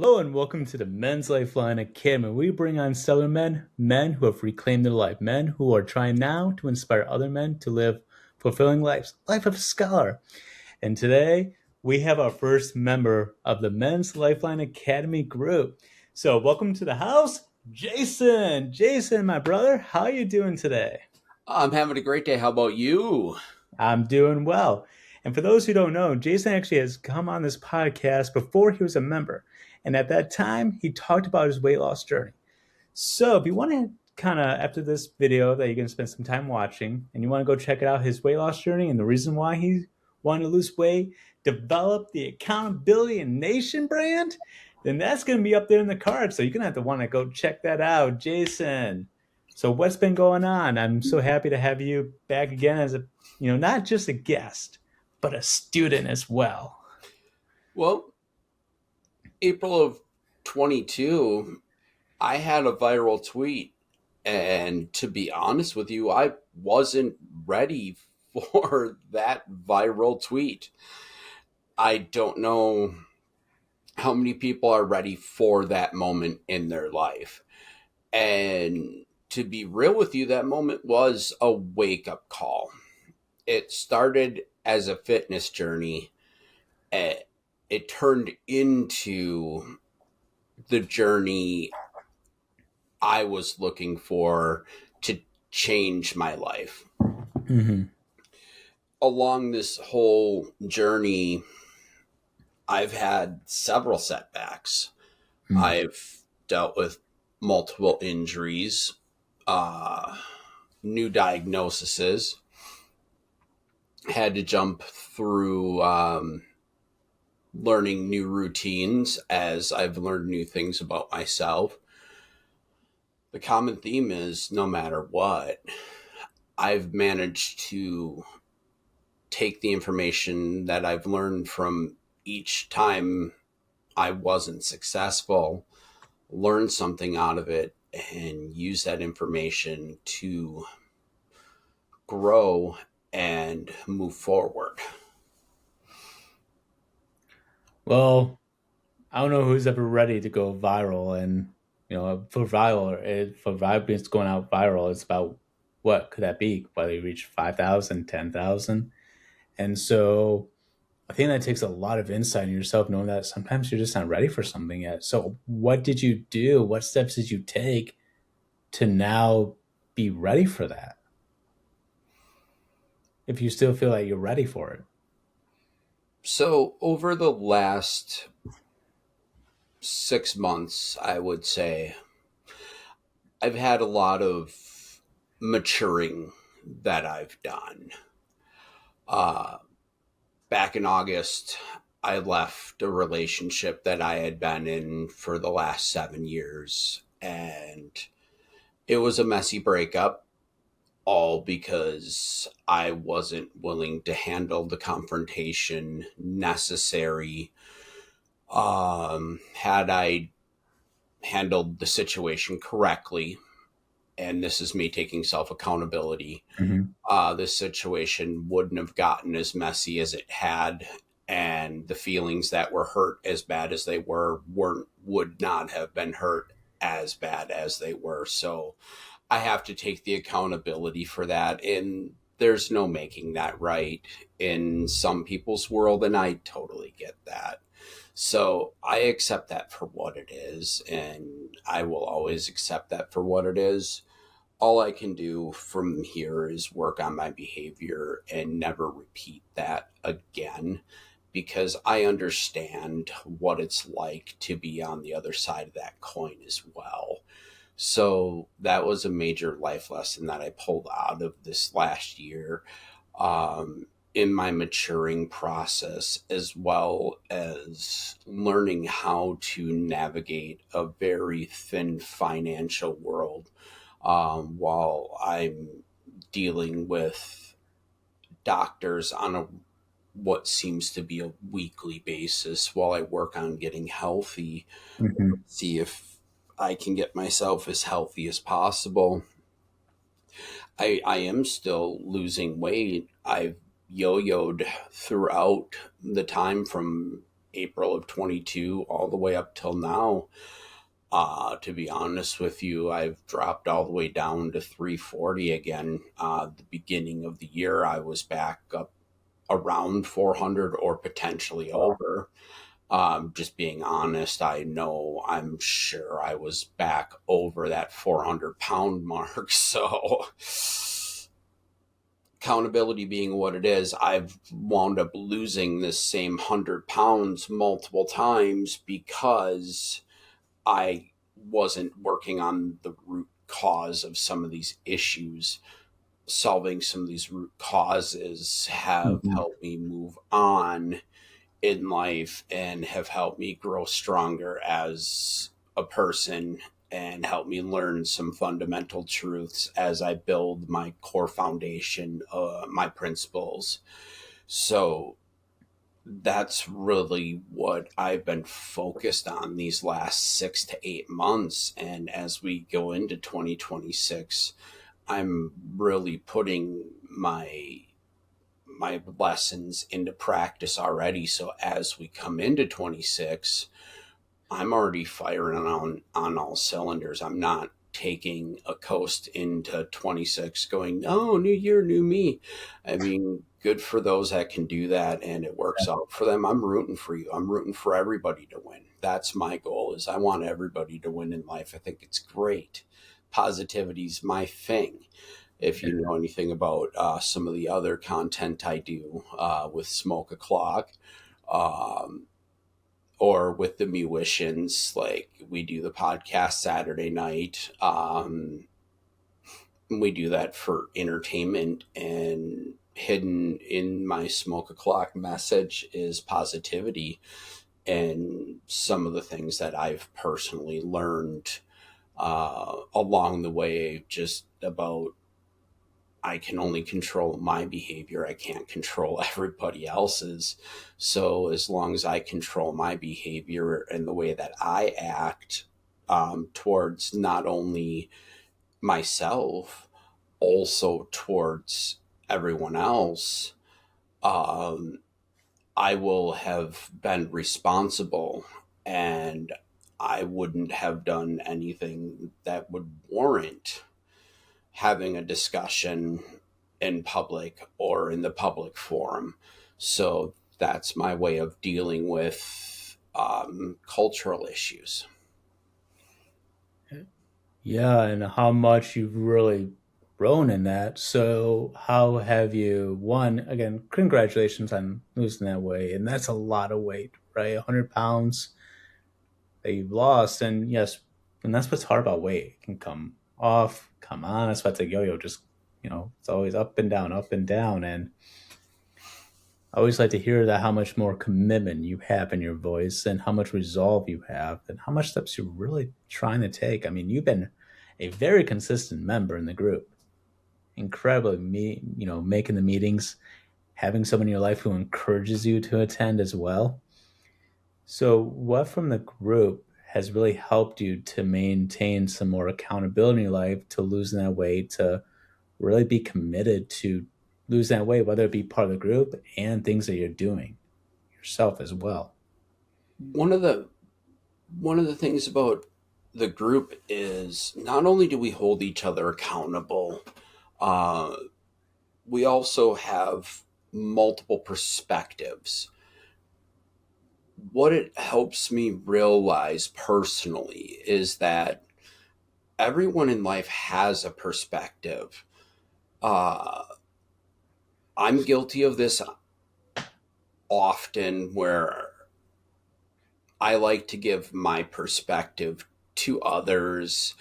Hello and welcome to the Men's Lifeline Academy. We bring on stellar men, men who have reclaimed their life, men who are trying now to inspire other men to live fulfilling lives, life of a scholar. And today we have our first member of the Men's Lifeline Academy group. So welcome to the house, Jason. Jason, my brother, how are you doing today? I'm having a great day. How about you? I'm doing well. And for those who don't know, Jason actually has come on this podcast before he was a member. And at that time, he talked about his weight loss journey. So if you want to kind of, after this video that you're going to spend some time watching, and you want to go check out his weight loss journey and the reason why he wanted to lose weight, develop the accountability and nation brand, then that's going to be up there in the card. So you're going to have to want to go check that out. Jason, so what's been going on? I'm so happy to have you back again as a, not just a guest, but a student as well. Well, April of 22, I had a viral tweet. And to be honest with you, I wasn't ready for that viral tweet. I don't know how many people are ready for that moment in their life. And to be real with you, that moment was a wake up call. It started as a fitness journey. It turned into the journey I was looking for to change my life. Mm-hmm. Along this whole journey, I've had several setbacks. Mm-hmm. I've dealt with multiple injuries, new diagnoses, had to jump through learning new routines as I've learned new things about myself. The common theme is no matter what, I've managed to take the information that I've learned from each time I wasn't successful, learn something out of it, and use that information to grow and move forward. Well, I don't know who's ever ready to go viral, and for viral, it's going out viral. It's about what could that be? Whether you reach 5,000, 10,000, and so I think that takes a lot of insight in yourself, knowing that sometimes you're just not ready for something yet. So, what did you do? What steps did you take to now be ready for that? If you still feel like you're ready for it. So, over the last 6 months, I would say, I've had a lot of maturing that I've done. Uh, Back in August, I left a relationship that I had been in for the last 7 years. And it was a messy breakup, all because I wasn't willing to handle the confrontation necessary. Had I handled the situation correctly, and this is me taking self accountability, Mm-hmm. this situation wouldn't have gotten as messy as it had, and the feelings that were hurt as bad as they would not have been hurt as bad as they were. So I have to take the accountability for that, and there's no making that right in some people's world, and I totally get that. So I accept that for what it is, and I will always accept that for what it is. All I can do from here is work on my behavior and never repeat that again, because I understand what it's like to be on the other side of that coin as well. So that was a major life lesson that I pulled out of this last year, in my maturing process, as well as learning how to navigate a very thin financial world, while I'm dealing with doctors on a what seems to be a weekly basis while I work on getting healthy, Mm-hmm. see if I can get myself as healthy as possible. I am still losing weight. I've yo-yoed throughout the time from April of 22 all the way up till now. To be honest with you, I've dropped all the way down to 340 again. The beginning of the year, I was back up around 400 or potentially over. Just being honest, I'm sure I was back over that 400-pound mark. So, accountability being what it is, I've wound up losing this same 100 pounds multiple times because I wasn't working on the root cause of some of these issues. Solving some of these root causes have Mhm. helped me move on in life and have helped me grow stronger as a person and help me learn some fundamental truths as I build my core foundation, my principles. So that's really what I've been focused on these last 6 to 8 months. And as we go into 2026, I'm really putting my lessons into practice already. So as we come into 26, I'm already firing on all cylinders. I'm not taking a coast into 26 going, oh, new year, new me. I mean, good for those that can do that and it works out for them. I'm rooting for you. I'm rooting for everybody to win. That's my goal is I want everybody to win in life. I think it's great. Positivity's my thing. If you know anything about some of the other content I do with Smoke O'Clock, um, or with the musicians, like we do the podcast Saturday night. We do that for entertainment, and hidden in my Smoke O'Clock message is positivity and some of the things that I've personally learned along the way, just about I can only control my behavior. I can't control everybody else's. So as long as I control my behavior and the way that I act towards not only myself, also towards everyone else, um, I will have been responsible and I wouldn't have done anything that would warrant having a discussion in public or in the public forum. So that's my way of dealing with cultural issues. Yeah, and how much you've really grown in that. So, how have you, one, again, congratulations on losing that weight. And that's a lot of weight, right? 100 pounds that you've lost. And yes, and that's what's hard about weight. It can come off, come on. That's why it's a yo yo, just, it's always up and down, up and down. And I always like to hear that how much more commitment you have in your voice and how much resolve you have and how much steps you're really trying to take. I mean, you've been a very consistent member in the group, incredibly making the meetings, having someone in your life who encourages you to attend as well. So, what from the group has really helped you to maintain some more accountability in your life to losing that weight, to really be committed to losing that weight, whether it be part of the group and things that you're doing yourself as well? One of the one of the things about the group is not only do we hold each other accountable, uh, we also have multiple perspectives. What it helps me realize personally is that everyone in life has a perspective. Uh, I'm guilty of this often where I like to give my perspective to others,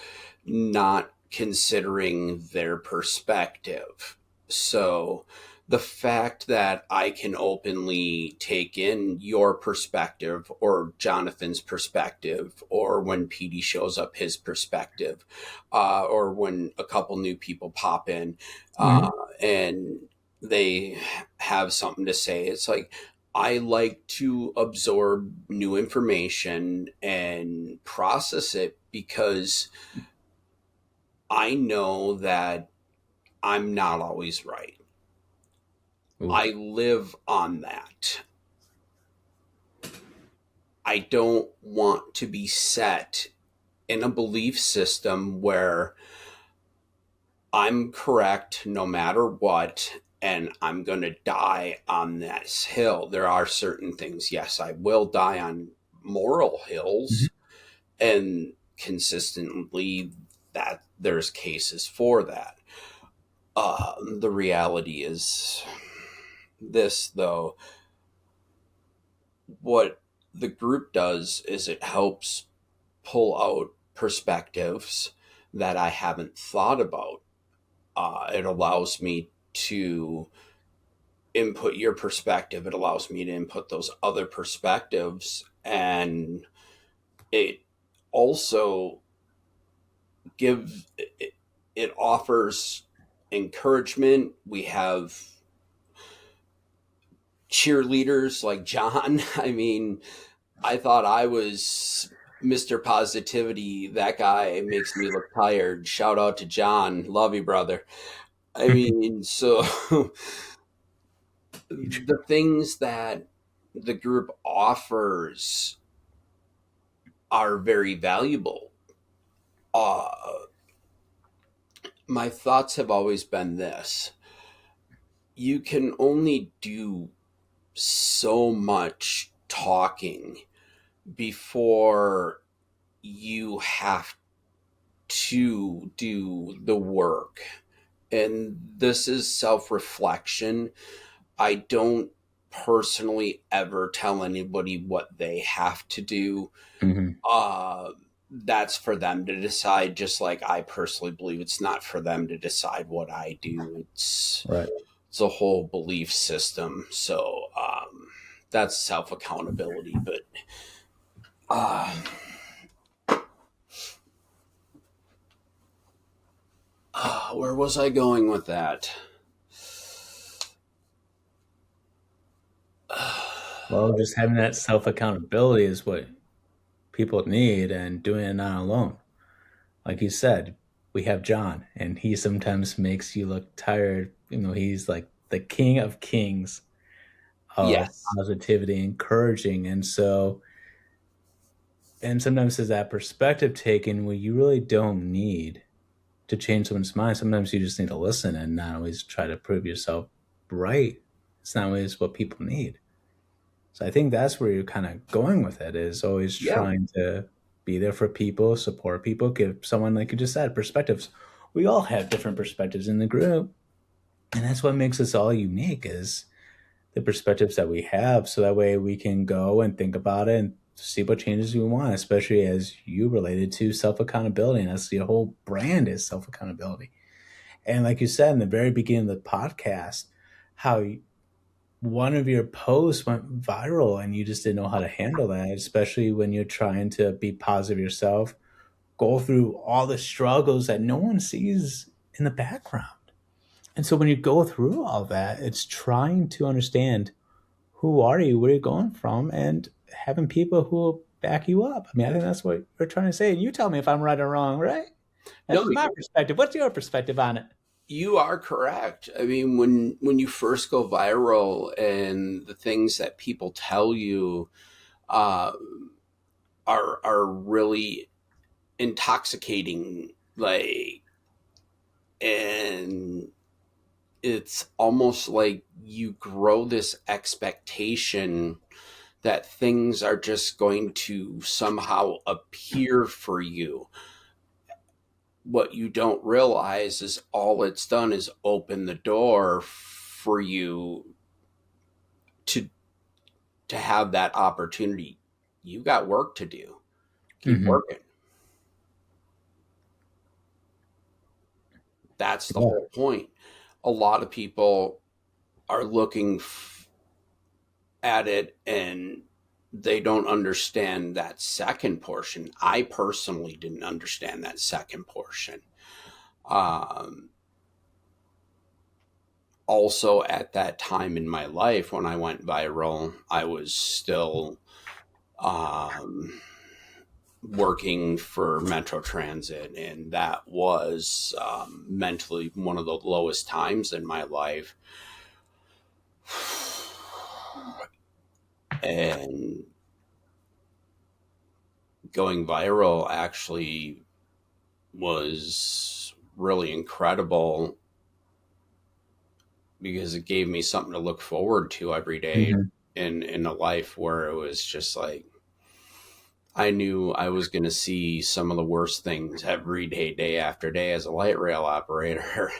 not considering their perspective. So the fact that I can openly take in your perspective or Jonathan's perspective, or when Petey shows up, his perspective, or when a couple new people pop in Mm-hmm. and they have something to say, it's like, I like to absorb new information and process it because I know that I'm not always right. Ooh. I live on that. I don't want to be set in a belief system where I'm correct no matter what, and I'm going to die on this hill. There are certain things, yes, I will die on moral hills, and consistently that there's cases for that. The reality is this, though. What the group does is it helps pull out perspectives that I haven't thought about. It allows me to input your perspective. It allows me to input those other perspectives. And it also it offers encouragement. We have cheerleaders like John. I mean, I thought I was Mr. Positivity. That guy makes me look tired. Shout out to John. Love you, brother. I mean, so the things that the group offers are very valuable. Uh, my thoughts have always been this: you can only do so much talking before you have to do the work. And this is self reflection. I don't personally ever tell anybody what they have to do. Mm-hmm. That's for them to decide, just like I personally believe it's not for them to decide what I do. Right. It's a whole belief system. So that's self accountability. But uh, where was I going with that? Well, just having that self accountability is what people need, and doing it not alone. Like you said, we have John, and he sometimes makes you look tired. He's like the king of kings of Yes. positivity, encouraging. And sometimes there's that perspective taken where you really don't need to change someone's mind. Sometimes you just need to listen and not always try to prove yourself right. It's not always what people need. So I think that's where you're kind of going with it, is always Yeah. trying to be there for people, support people, give someone, like you just said, perspectives. We all have different perspectives in the group. And that's what makes us all unique, is the perspectives that we have. So that way we can go and think about it and see what changes we want, especially as you related to self accountability. And that's the whole brand, is self accountability. And like you said in the very beginning of the podcast, how one of your posts went viral and you just didn't know how to handle that, especially when you're trying to be positive yourself, go through all the struggles that no one sees in the background. And so when you go through all that, it's trying to understand, who are you, where you're going from, and having people who will back you up. I mean, I think that's what we're trying to say. And you tell me if I'm right or wrong, right? That's No, my perspective. What's your perspective on it? you are correct. I mean, when you first go viral and the things that people tell you uh, are really intoxicating, like, and it's almost like you grow this expectation that things are just going to somehow appear for you. What you don't realize is all it's done is open the door for you to have that opportunity. You got work to do. Keep Mm-hmm. working. That's the Yeah. whole point. A lot of people are looking at it and they don't understand that second portion. I personally didn't understand that second portion. Um, Also, at that time in my life when I went viral, I was still um, working for Metro Transit, and that was mentally one of the lowest times in my life. And going viral actually was really incredible because it gave me something to look forward to every day Hmm. in a life where it was just like I knew I was going to see some of the worst things every day, day after day as a light rail operator.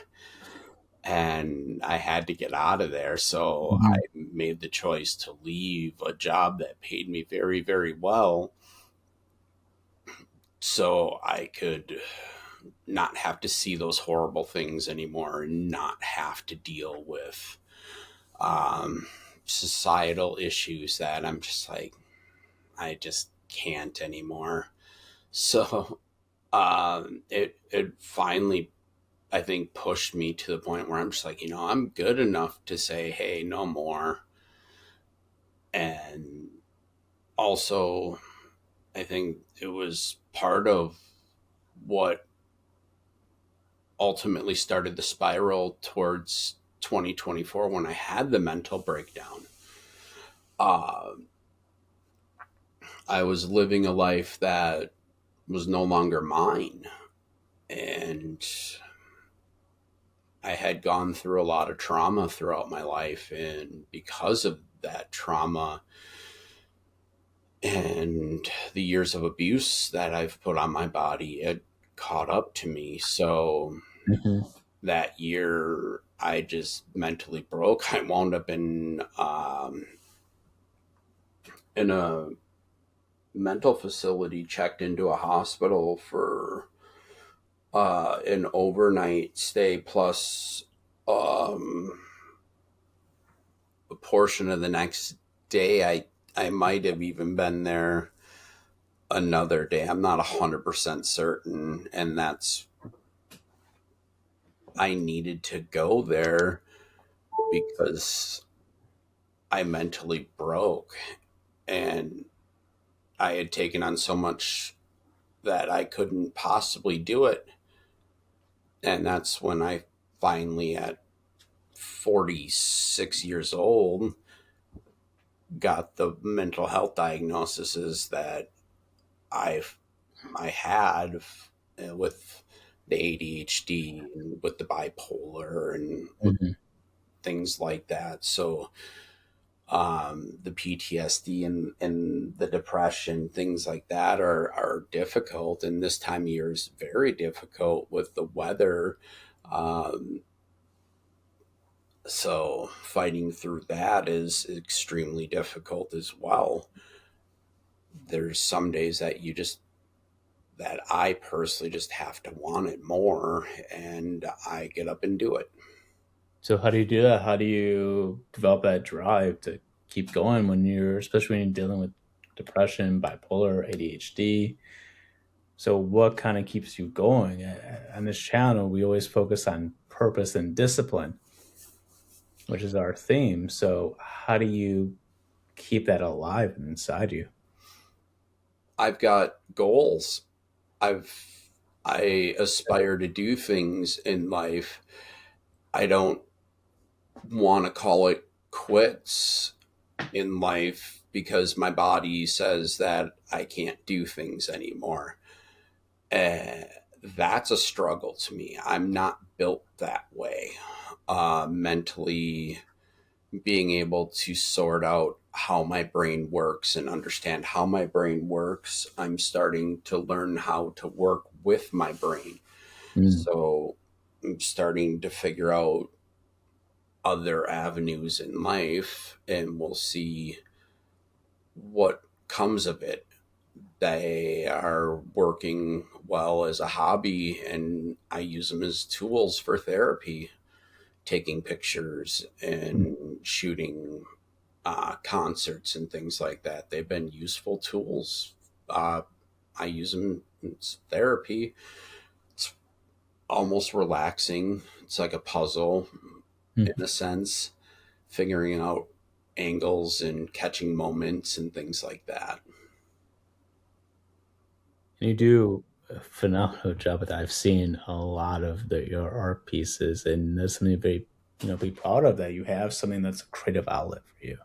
And I had to get out of there. So I Hmm. made the choice to leave a job that paid me very, very well so I could not have to see those horrible things anymore and not have to deal with um, societal issues that I'm just like, I just can't anymore. So it finally, I think, pushed me to the point where I'm just like, I'm good enough to say, hey, no more. And also, I think it was part of what ultimately started the spiral towards 2024 when I had the mental breakdown. Uh, I was living a life that was no longer mine. And I had gone through a lot of trauma throughout my life. And because of that trauma and the years of abuse that I've put on my body, it caught up to me. So Hmm. that year, I just mentally broke. I wound up in a mental facility, checked into a hospital for an overnight stay plus um, a portion of the next day. I might have even been there another day. I'm not 100% certain, and that's I needed to go there because I mentally broke and I had taken on so much that I couldn't possibly do it. And that's when I finally, at 46 years old, got the mental health diagnoses that I've I had with the ADHD and with the bipolar and with Hmm. things like that. So the PTSD and the depression, things like that are difficult. And this time of year is very difficult with the weather. Um, so fighting through that is extremely difficult as well. There's some days that that I personally just have to want it more, and I get up and do it. So how do you do that? How do you develop that drive to keep going when you're, especially when you're dealing with depression, bipolar, ADHD? So what kind of keeps you going? On this channel, we always focus on purpose and discipline, which is our theme. So how do you keep that alive inside you? I've got goals. I aspire to do things in life. I don't want to call it quits in life because my body says that I can't do things anymore. Uh, that's a struggle to me. I'm not built that way. Mentally, being able to sort out how my brain works and understand how my brain works, I'm starting to learn how to work with my brain. Mm. So I'm starting to figure out other avenues in life, and we'll see what comes of it. They are working well as a hobby, and I use them as tools for therapy, taking pictures Mm. and shooting concerts and things like that. They've been useful tools. Uh, I use them in therapy. It's almost relaxing. It's like a puzzle Mm. in a sense, figuring out angles and catching moments and things like that. And you do a phenomenal job with that. I've seen a lot of your art pieces, and there's something very, be proud of that. You have something that's a creative outlet for you,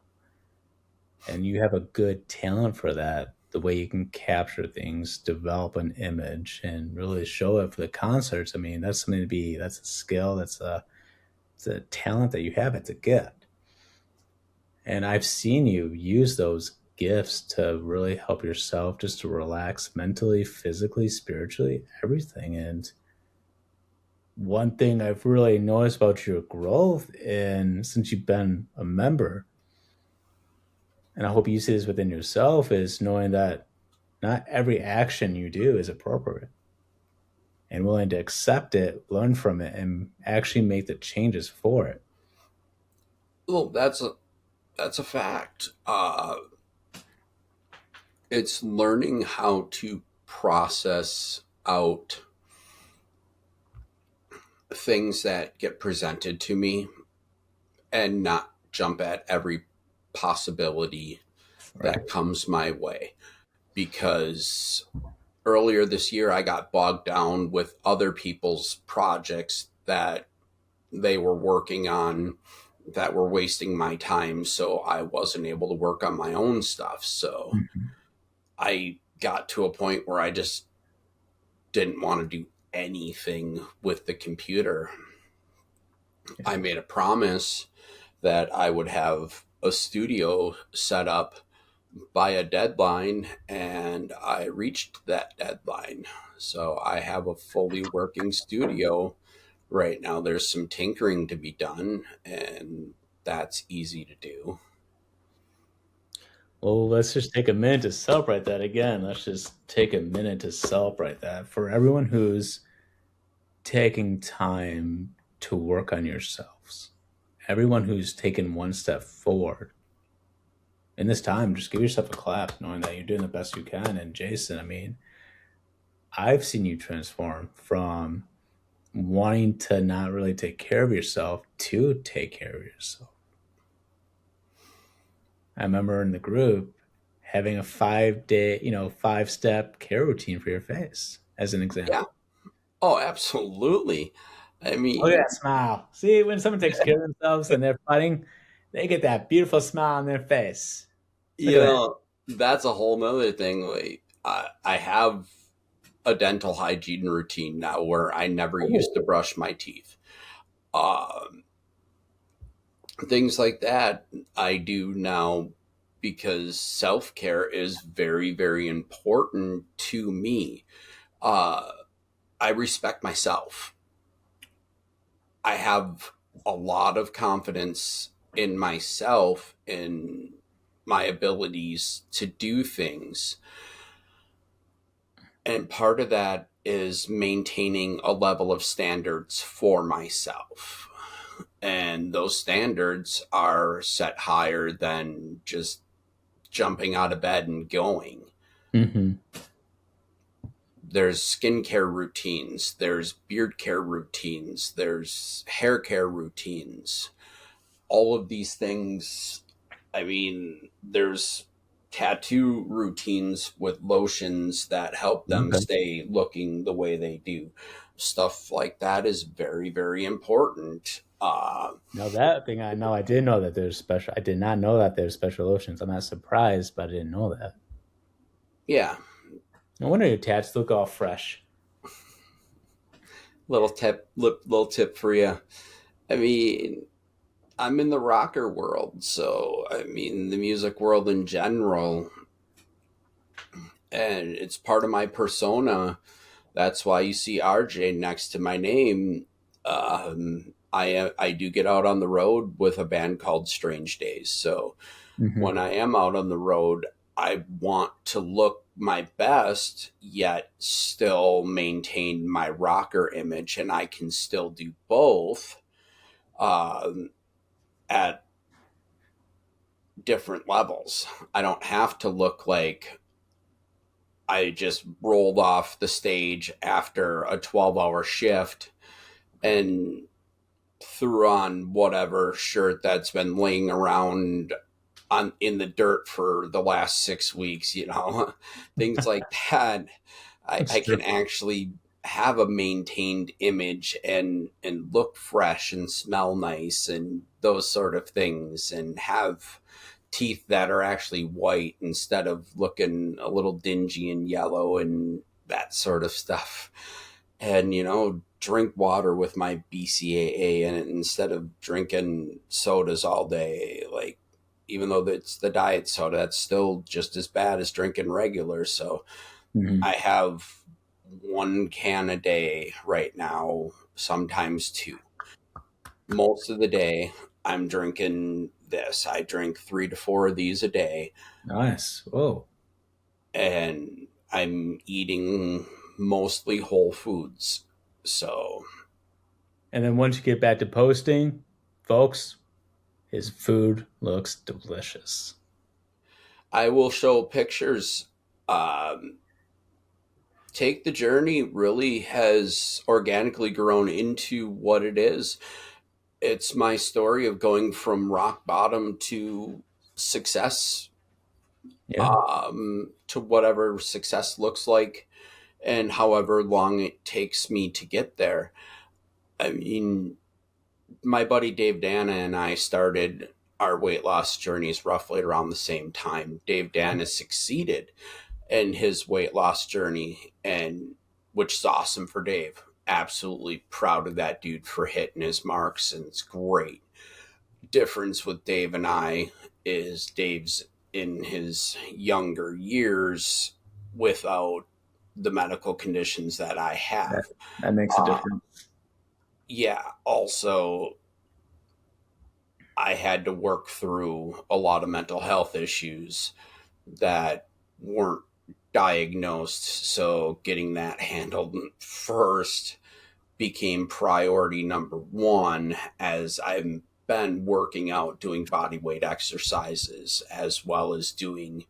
and you have a good talent for that. the way you can capture things, develop an image, and really show it for the concerts. I mean, that's something to be. That's a skill. It's a talent that you have. It's a gift. And I've seen you use those gifts to really help yourself, just to relax mentally, physically, spiritually, everything. And one thing I've really noticed about your growth, and since you've been a member, and I hope you see this within yourself, is knowing that not every action you do is appropriate, and willing to accept it, learn from it, and actually make the changes for it. Well, that's a fact. It's learning how to process out things that get presented to me and not jump at every possibility Right. that comes my way. Because earlier this year, I got bogged down with other people's projects that they were working on that were wasting my time. So I wasn't able to work on my own stuff. So Mhm. I got to a point where I just didn't want to do anything with the computer. Yeah. I made a promise that I would have a studio set up by a deadline, and I reached that deadline. So I have a fully working studio right now. There's some tinkering to be done, and that's easy to do. Well, let's just take a minute to celebrate that again. Let's just take a minute to celebrate that for everyone who's taking time to work on yourselves. Everyone who's taken one step forward. In this time, just give yourself a clap, knowing that you're doing the best you can. And Jason, I mean, I've seen you transform from wanting to not really take care of yourself to take care of yourself. I remember in the group having a 5 day, 5 step care routine for your face, as an Yeah. example. Oh, absolutely. I Look at mean, that smile. See, when someone takes care of themselves and they're fighting, they get that beautiful smile on their face. Look you at that. know, that's a whole nother thing. Like, I have a dental hygiene routine now where I never used to Oh, brush my teeth. Um, Things like that I do now because self care is very, very important to me. Uh, I respect myself. I have a lot of confidence in myself, in my abilities to do things. And part of that is maintaining a level of standards for myself. And those standards are set higher than just jumping out of bed and going. mm-hmm. There's skincare routines, there's beard care routines, there's hair care routines. All of these things, I mean, there's tattoo routines with lotions that help them Okay. stay looking the way they do. Stuff like that is very, very important. Now that thing I know, I did know that there's special. I did not know that there's special lotions. I'm not surprised, but I didn't know that. Yeah, No wonder your tats look all fresh. little tip for you. I mean, I'm in the rocker world, so I mean the music world in general, and it's part of my persona. That's why you see RJ next to my name. I do get out on the road with a band called Strange Days. So Hmm. when I am out on the road, I want to look my best, yet still maintain my rocker image, and I can still do both um, at different levels. I don't have to look like I just rolled off the stage after a 12-hour shift and threw on whatever shirt that's been laying around on in the dirt for the last 6 weeks, things like that. I Sure. can actually have a maintained image and look fresh and smell nice and those sort of things and have teeth that are actually white instead of looking a little dingy and yellow and that sort of stuff. And, drink water with my BCAA in it instead of drinking sodas all day. Like, even though it's the diet soda, that's still just as bad as drinking regular. So Hmm. I have one can a day right now, sometimes two. Most of the day, I'm drinking this. I drink 3 to 4 of these a day, Nice. Whoa. and I'm eating mostly whole foods. So And then once you get back to posting, folks, his food looks delicious. I will show pictures. Um, Take the Journey really has organically grown into what it is. It's my story of going from rock bottom to success, Yeah. to whatever success looks like, and however long it takes me to get there. I mean, my buddy Dave Dana and I started our weight loss journeys roughly around the same time. Dave Dana succeeded in his weight loss journey, and which is awesome for Dave. Absolutely proud of that dude for hitting his marks, and it's great. Difference with Dave and I is Dave's in his younger years without the medical conditions that I That have. that makes a Uh, difference. yeah, also, I had to work through a lot of mental health issues that weren't diagnosed. So getting that handled first became priority number one as I've been working out, doing body weight exercises, as well as doing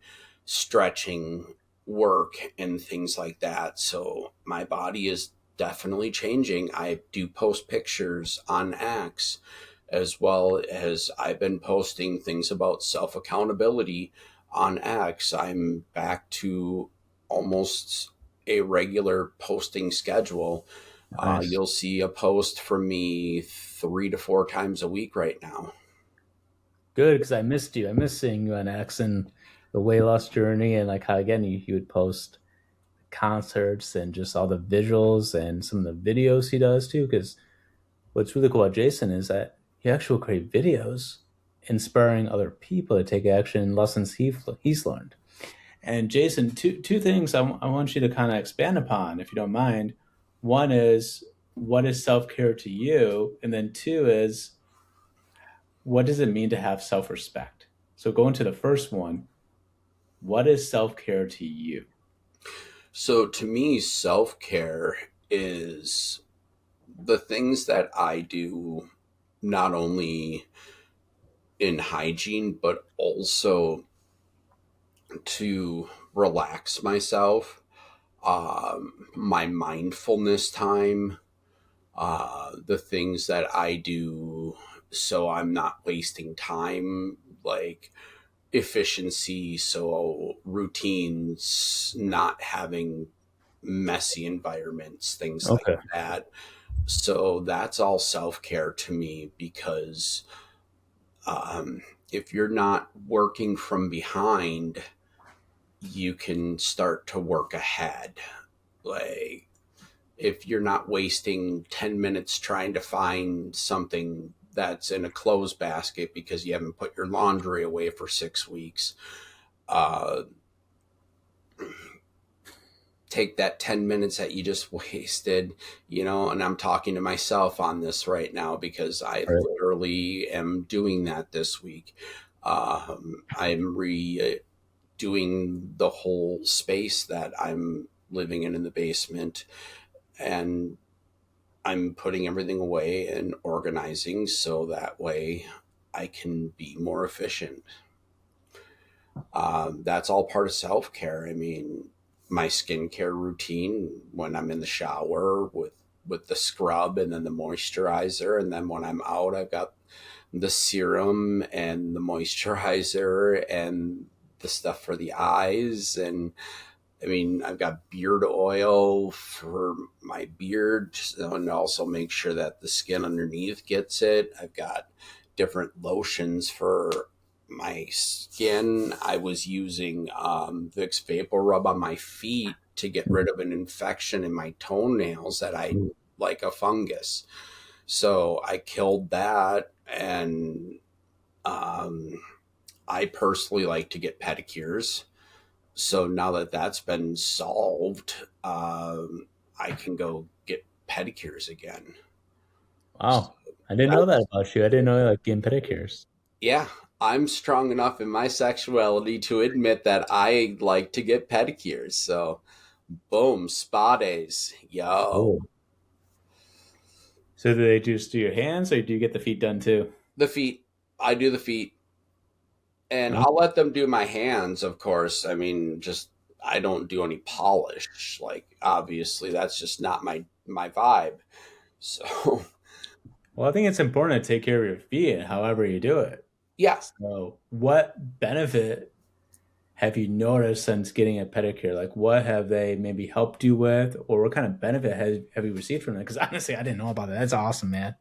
stretching work and things like that. So my body is definitely changing. I do post pictures on X, as well as I've been posting things about self accountability on X. I'm back to almost a regular posting schedule. Nice. You'll see a post from me 3 to 4 times a week right now. Good, because I missed you. I missed seeing you on X and the weight loss journey, and like how again you would post concerts and just all the visuals and some of the videos he does too. Because what's really cool about Jason is that he actually will create videos inspiring other people to take action in lessons he's learned. And Jason, two things I want you to kind of expand upon, if you don't mind. One is, what is self care to you, and then two is, what does it mean to have self respect? So going to the first one, what is self care to you? So to me, self care is the things that I do, not only in hygiene, but also to relax myself, my mindfulness time, the things that I do so I'm not wasting time, like efficiency, so routines, not having messy environments, things like Okay. that. So that's all self care to me because um, if you're not working from behind, you can start to work ahead. Like, if you're not wasting 10 minutes trying to find something that's in a clothes basket because you haven't put your laundry away for 6 weeks, uh, take that 10 minutes that you just wasted, and I'm talking to myself on this right now because I Right. literally am doing that this week. I'm redoing the whole space that I'm living in the basement, and I'm putting everything away and organizing so that way I can be more efficient. That's all part of self care. I mean, my skincare routine when I'm in the shower with the scrub and then the moisturizer, and then when I'm out, I've got the serum and the moisturizer and the stuff for the eyes. And I mean, I've got beard oil for my beard and also make sure that the skin underneath gets it. I've got different lotions for my skin, I was using Vicks Vapor Rub on my feet to get rid of an infection in my toenails that I like a fungus. So I killed that, and um, I personally like to get pedicures. So now that that's been solved, I can go get pedicures again. So Wow. I didn't know that that's, about you. I didn't know you like getting pedicures. yeah, I'm strong enough in my sexuality to admit that I like to get pedicures. So boom, spa days. Yo. Cool. So do they just do your hands or do you get the feet done too? The feet. I do the feet. And Oh, I'll let them do my hands, of course. I mean, just I don't do any polish. Like obviously that's just not my vibe. So well, I think it's important to take care of your feet however you do it. yeah. So, what benefit have you noticed since getting a pedicure? Like, what have they maybe helped you with, or what kind of benefit have you received from it? Because honestly, I didn't know about that. That's awesome, man.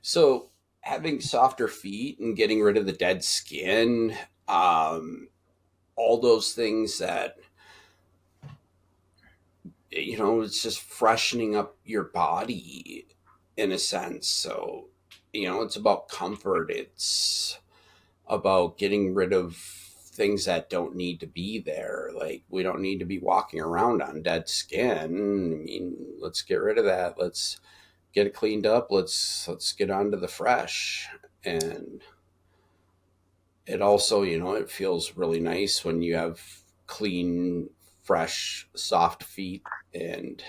So having softer feet and getting rid of the dead skin, um, all those things that it's just freshening up your body in a sense. So, it's about comfort. It's about getting rid of things that don't need to be there. Like we don't need to be walking around on dead skin. I mean, let's get rid of that. Let's get it cleaned up. Let's get on to the fresh. And it also, it feels really nice when you have clean, fresh, soft feet and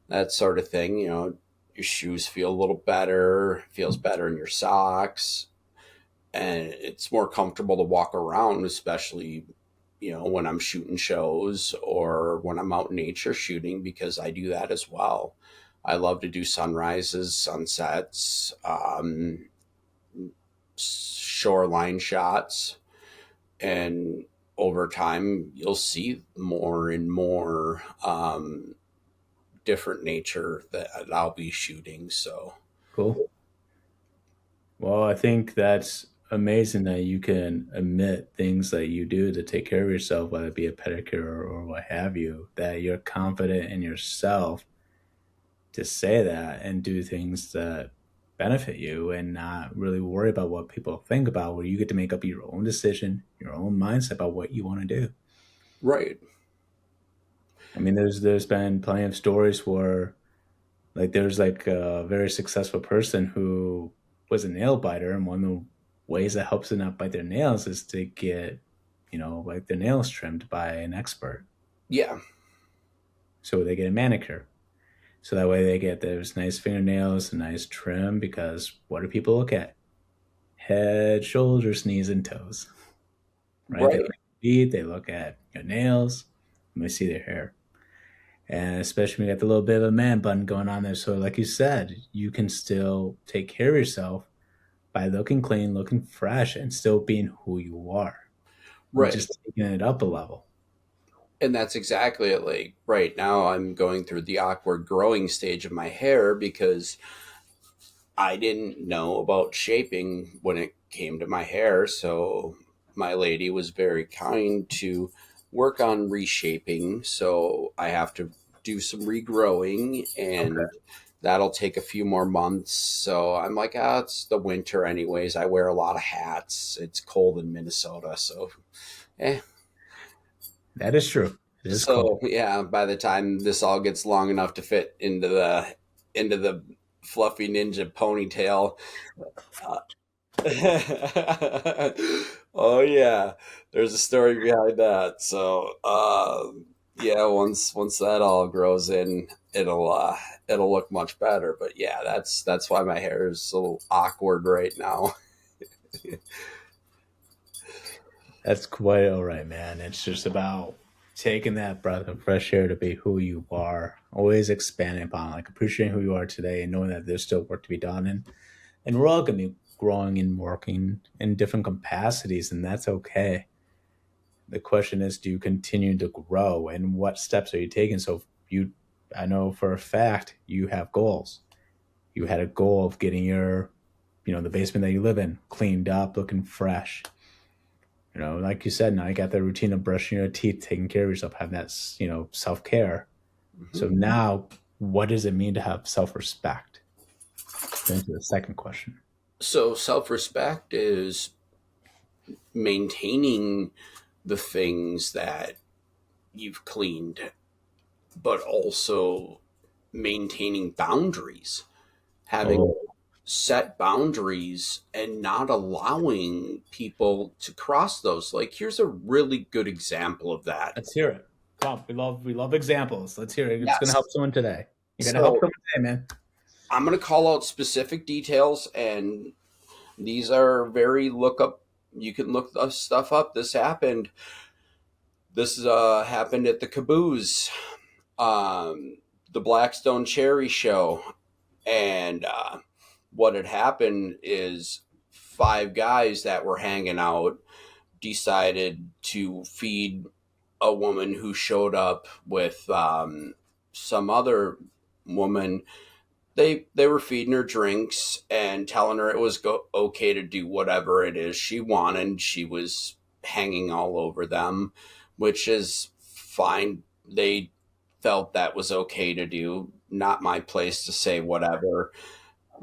that sort of thing. Your shoes feel a little better, feels better in your socks, and it's more comfortable to walk around, especially, when I'm shooting shows or when I'm out in nature shooting, because I do that as well. I love to do sunrises, sunsets, shoreline shots, and over time you'll see more and more different nature that I'll be shooting. So Cool. Well, I think that's amazing that you can admit things that you do to take care of yourself, whether it be a pedicure or what have you, that you're confident in yourself to say that and do things that benefit you and not really worry about what people think about, where you get to make up your own decision, your own mindset about what you want to do. right. I mean, there's been plenty of stories where like there's like a very successful person who was a nail biter, and one of the ways that helps them not bite their nails is to get, like their nails trimmed by an expert. Yeah. So they get a manicure. So that way they get those nice fingernails, a nice trim, because what do people look at? Head, shoulders, knees, and toes, right? They look Right. at your feet, they look at your nails, and they see their hair. And especially when you got the little bit of a man bun going on there. So, like you said, you can still take care of yourself by looking clean, looking fresh, and still being who you are. You're Right. just taking it up a level. And that's exactly it. Like right now I'm going through the awkward growing stage of my hair because I didn't know about shaping when it came to my hair. So my lady was very kind to work on reshaping. So I have to do some regrowing, Okay. and that'll take a few more months. So I'm like, it's the winter anyways. I wear a lot of hats. It's cold in Minnesota. So, eh. That is true. It is cold. So yeah, by the time this all gets long enough to fit into the fluffy ninja ponytail, uh, oh yeah, there's a story behind that. So yeah, once that all grows in, it'll look much better. But yeah, that's why my hair is so awkward right now. That's quite all right, man. It's just about taking that breath of fresh air to be who you are, always expanding upon, like appreciating who you are today and knowing that there's still work to be done. And we're all going to be growing and working in different capacities, and that's okay. The question is, do you continue to grow and what steps are you taking? So you, I know for a fact you have goals. You had a goal of getting your, the basement that you live in cleaned up, looking fresh. Like you said, now you got the routine of brushing your teeth, taking care of yourself, having that, self care. Mhm. So now, what does it mean to have self respect? Into the second question. So self respect is maintaining the things that you've cleaned, but also maintaining boundaries, having Oh, set boundaries and not allowing people to cross those. Like, here's a really good example of that. let's hear it. Come on, we love examples. Let's hear it. It's gonna Yes. help someone today. You gotta help So someone today, man. I'm going to call out specific details, and these are very look up. You can look the stuff up. This happened at the Caboose, um, the Blackstone Cherry Show, and what had happened is five guys that were hanging out decided to feed a woman who showed up with some other woman. They were feeding her drinks and telling her it was okay to do whatever it is she wanted. She was hanging all over them, which is fine. They felt that was okay to do. Not my place to say whatever.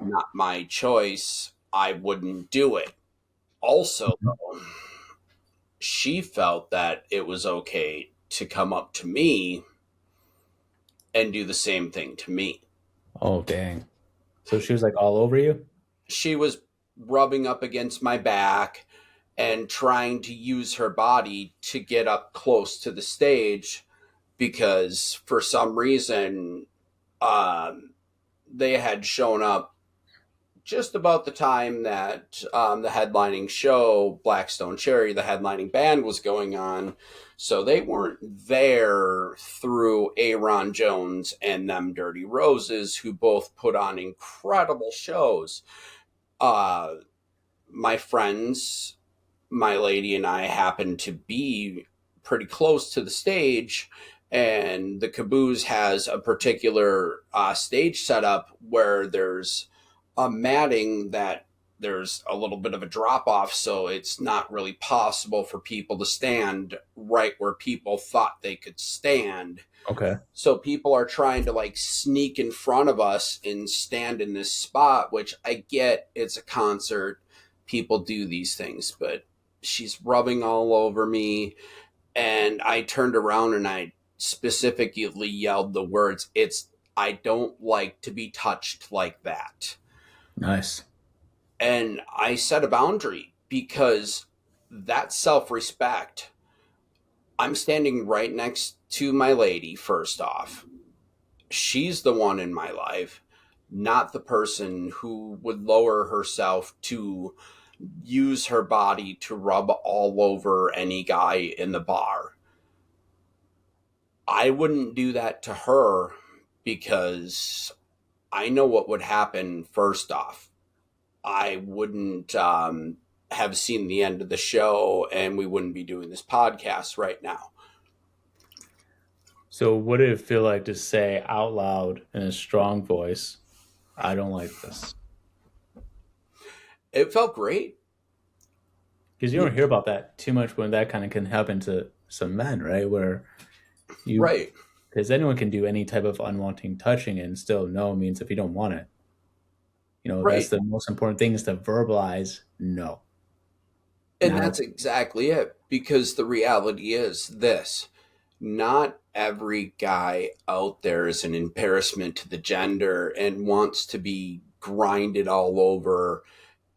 Not my choice. I wouldn't do it. Also, Mhm. though, she felt that it was okay to come up to me and do the same thing to me. Oh, dang. So she was like all over you? She was rubbing up against my back and trying to use her body to get up close to the stage because for some reason um, they had shown up just about the time that the headlining show, Blackstone Cherry, the headlining band, was going on. So they weren't there through Aaron Jones and them Dirty Roses, who both put on incredible shows. Uh, my friends, my lady, and I happened to be pretty close to the stage. And the Caboose has a particular stage setup where there's a matting that there's a little bit of a drop off, so it's not really possible for people to stand right where people thought they could stand. Okay. So people are trying to like sneak in front of us and stand in this spot, which I get, it's a concert. People do these things, but she's rubbing all over me. And I turned around and I specifically yelled the words, I don't like to be touched like that. Nice. And I set a boundary because that self respect, I'm standing right next to my lady, first off. She's the one in my life, not the person who would lower herself to use her body to rub all over any guy in the bar. I wouldn't do that to her because I know what would happen first off. I wouldn't have seen the end of the show and we wouldn't be doing this podcast right now. So what did it feel like to say out loud in a strong voice, I don't like this? It felt great. Because you Yeah, don't hear about that too much when that kind of can happen to some men, right? Where you, right, because anyone can do any type of unwanted touching and still no means if you don't want it. That's right. the most important thing is to verbalize no. And Now, that's exactly it. Because the reality is this: not every guy out there is an embarrassment to the gender and wants to be grinded all over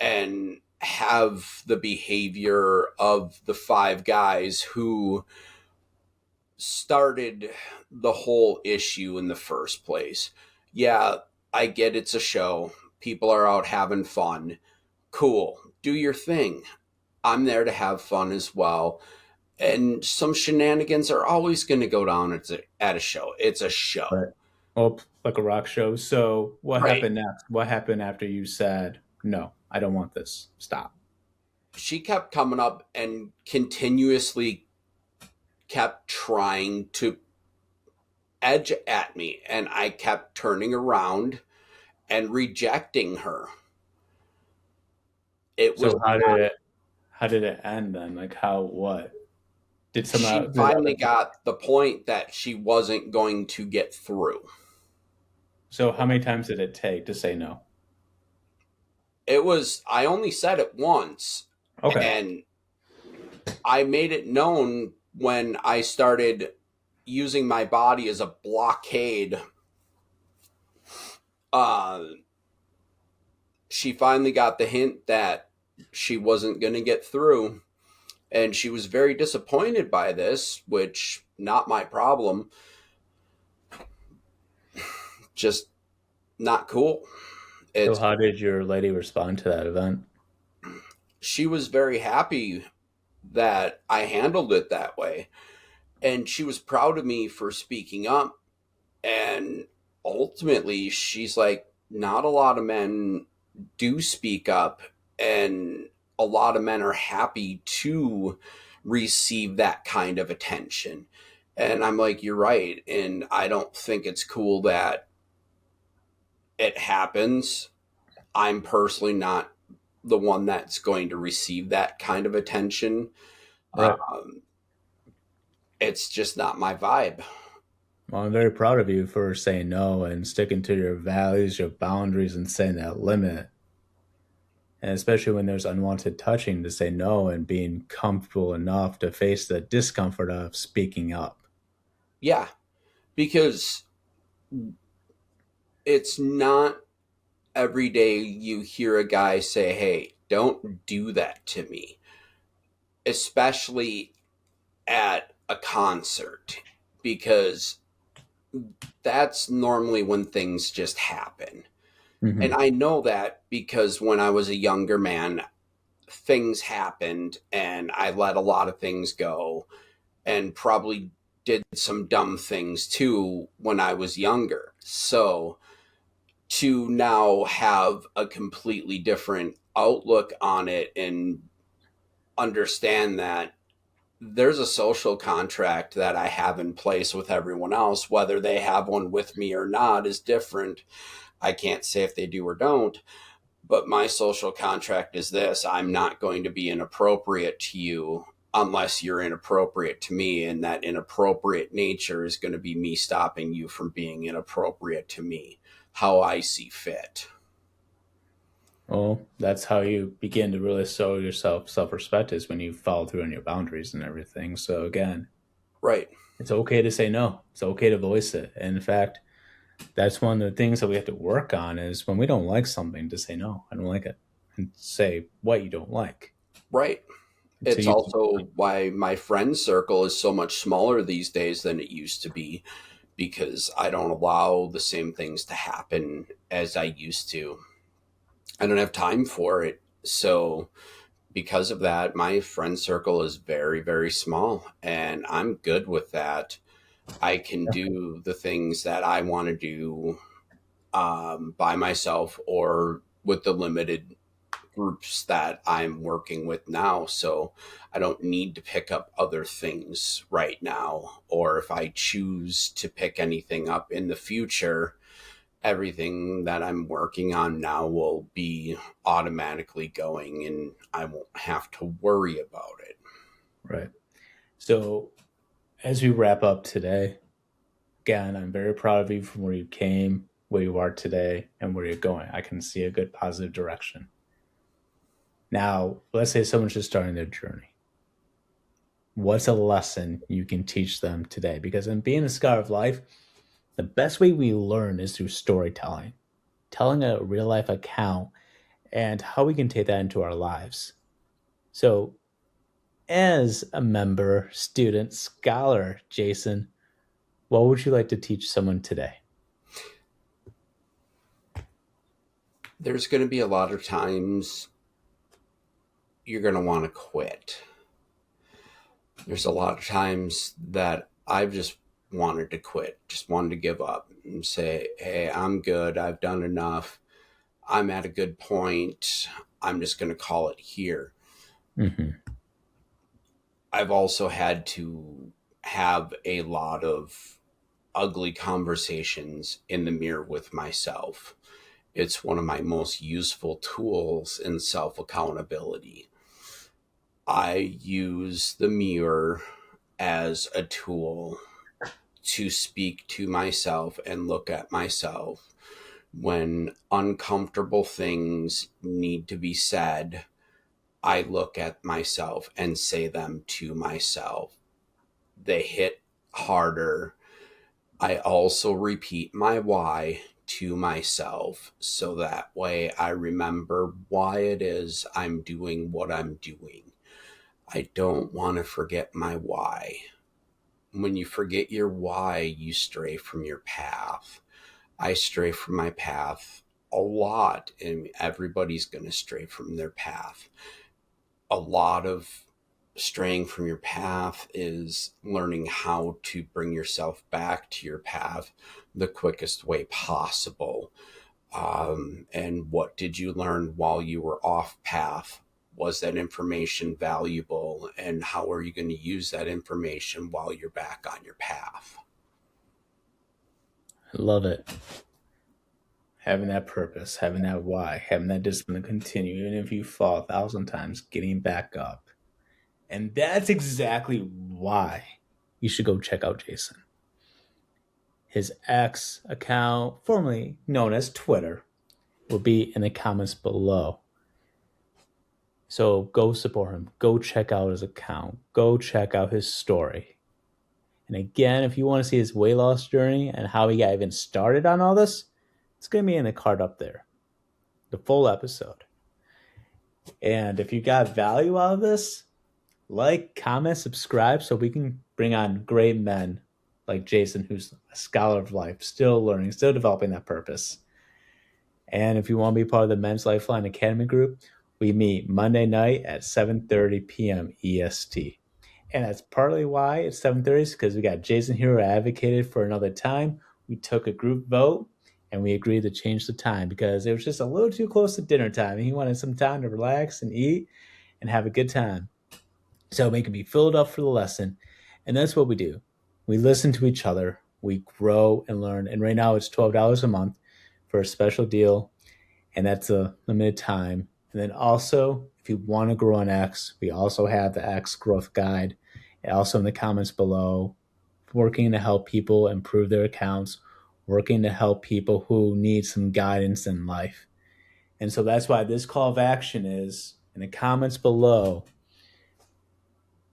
and have the behavior of the five guys who started the whole issue in the first place. Yeah, I get it's a show. People are out having fun. Cool. Do your thing. I'm there to have fun as well. And some shenanigans are always going to go down at a show. It's a show. but oh, like a rock show. So what Right. happened next? What happened after you said no? I don't want this. Stop. She kept coming up and continuously kept trying to edge at me. And I kept turning around and rejecting her. It was So how did How did it end then? Like how what? Did She somehow did finally other got the point that she wasn't going to get through. so how many times did it take to say no? I only said it once, Okay. and I made it known when I started using my body as a blockade. Uh, she finally got the hint that she wasn't going to get through, and she was very disappointed by this, which not my problem. Just not cool. So It's how did your lady respond to that event? She was very happy that I handled it that way, and she was proud of me for speaking up. And ultimately, she's like, not a lot of men do speak up, and a lot of men are happy to receive that kind of attention. And I'm like, you're right. And I don't think it's cool that it happens. I'm personally not the one that's going to receive that kind of attention. Right. Um, it's just not my vibe. Well, I'm very proud of you for saying no and sticking to your values, your boundaries, and saying that limit. And especially when there's unwanted touching, to say no and being comfortable enough to face the discomfort of speaking up. Yeah, because it's not every day you hear a guy say, hey, don't do that to me, especially at a concert, because that's normally when things just happen. And Hmm. I know that because when I was a younger man, things happened and I let a lot of things go and probably did some dumb things too when I was younger. So to now have a completely different outlook on it and understand that there's a social contract that I have in place with everyone else, whether they have one with me or not is different. I can't say if they do or don't, but my social contract is this: I'm not going to be inappropriate to you unless you're inappropriate to me. And that inappropriate nature is going to be me stopping you from being inappropriate to me, how I see fit. Well, that's how you begin to really show yourself self-respect is when you follow through on your boundaries and everything. So again, Right, it's okay to say no. It's okay to voice it. And in fact, that's one of the things that we have to work on is when we don't like something to say no, I don't like it, and say what you don't like. right. So It's you, also why my friend circle is so much smaller these days than it used to be, because I don't allow the same things to happen as I used to. I don't have time for it. So because of that, my friend circle is very, very small, and I'm good with that. I can do the things that I want to do by myself or with the limited groups that I'm working with now. So I don't need to pick up other things right now. Or if I choose to pick anything up in the future, everything that I'm working on now will be automatically going and I won't have to worry about it. right. So as we wrap up today, again, I'm very proud of you from where you came, where you are today, and where you're going. I can see a good positive direction. Now, let's say someone's just starting their journey. What's a lesson you can teach them today? Because in being a scholar of life, the best way we learn is through storytelling, telling a real life account and how we can take that into our lives. So, as a member, student, scholar, Jason, what would you like to teach someone today? There's going to be a lot of times you're going to want to quit. There's a lot of times that I've just wanted to quit, just wanted to give up and say, hey, I'm good. I've done enough. I'm at a good point. I'm just going to call it here. Hmm. I've also had to have a lot of ugly conversations in the mirror with myself. It's one of my most useful tools in self accountability. I use the mirror as a tool to speak to myself and look at myself when uncomfortable things need to be said. I look at myself and say them to myself. They hit harder. I also repeat my why to myself so that way I remember why it is I'm doing what I'm doing. I don't want to forget my why. When you forget your why, you stray from your path. I stray from my path a lot, and everybody's going to stray from their path. A lot of straying from your path is learning how to bring yourself back to your path the quickest way possible. And what did you learn while you were off path? Was that information valuable? And how are you going to use that information while you're back on your path? I love it. Having that purpose, having that why, having that discipline to continue, even if you fall 1,000 times, getting back up. And that's exactly why you should go check out Jason. His X account, formerly known as Twitter, will be in the comments below. So go support him. Go check out his account. Go check out his story. And again, if you want to see his weight loss journey and how he got even started on all this, it's going to be in the card up there. The full episode. And if you got value out of this, like, comment, subscribe so we can bring on great men like Jason, who's a scholar of life, still learning, still developing that purpose. And if you want to be part of the Men's Lifeline Academy group, we meet Monday night at 7:30 p.m. EST. And that's partly why it's 7:30 is because we got Jason here who advocated for another time. We took a group vote and we agreed to change the time because it was just a little too close to dinner time. And he wanted some time to relax and eat and have a good time. So it can be filled up for the lesson. And that's what we do. We listen to each other. We grow and learn. And right now it's $12 a month for a special deal. And that's a limited time. And then also, if you want to grow on X, we also have the X growth guide. And also in the comments below, working to help people improve their accounts, working to help people who need some guidance in life. And so that's why this call of action is in the comments below.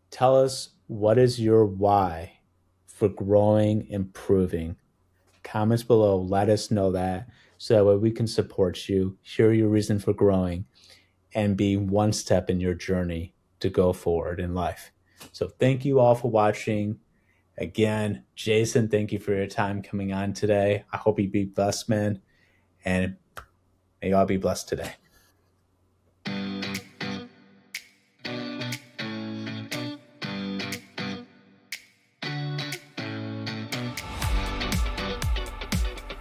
Tell us, what is your why for growing, improving? Comments below, let us know that so that way we can support you, hear your reason for growing, and be one step in your journey to go forward in life. So thank you all for watching. Again, Jason, thank you for your time coming on today. I hope you be blessed, man, and may you all be blessed today.